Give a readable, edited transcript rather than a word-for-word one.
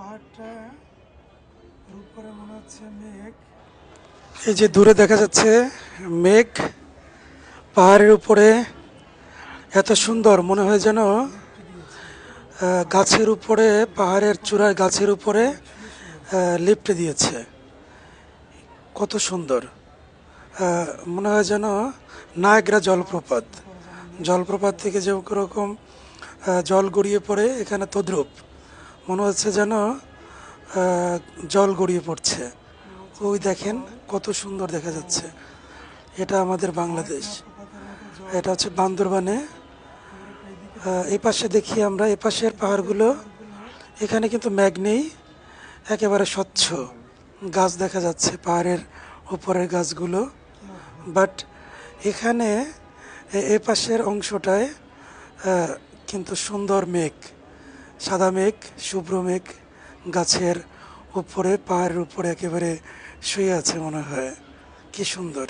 পাহাড়টা উপরে মনে হচ্ছে মেঘ। এই যে দূরে দেখা যাচ্ছে মেঘ, পাহাড়ের উপরে এত সুন্দর মনে হয় যেন গাছের উপরে, পাহাড়ের চূড়ায় গাছের উপরে লিফট দিয়েছে। কত সুন্দর, মনে হয় যেন নায়াগ্রা জলপ্রপাত, জলপ্রপাত থেকে যে রকম জল গড়িয়ে পড়ে, এখানে তদ্রূপ মনে হচ্ছে যেন জল গড়িয়ে পড়ছে। ওই দেখেন কত সুন্দর দেখা যাচ্ছে। এটা আমাদের বাংলাদেশ, এটা হচ্ছে বান্দরবানে। এই পাশে দেখি আমরা, এ পাশের পাহাড়গুলো, এখানে কিন্তু মেঘ নেই, একেবারে স্বচ্ছ গাছ দেখা যাচ্ছে পাহাড়ের উপরের গাছগুলো। বাট এখানে এ পাশের অংশটায় কিন্তু সুন্দর মেঘ, সাদা মেঘ, শুভ্র মেঘ গাছের উপরে, পাহাড়ের উপরে একেবারে শুয়ে আছে মনে হয়। কি সুন্দর!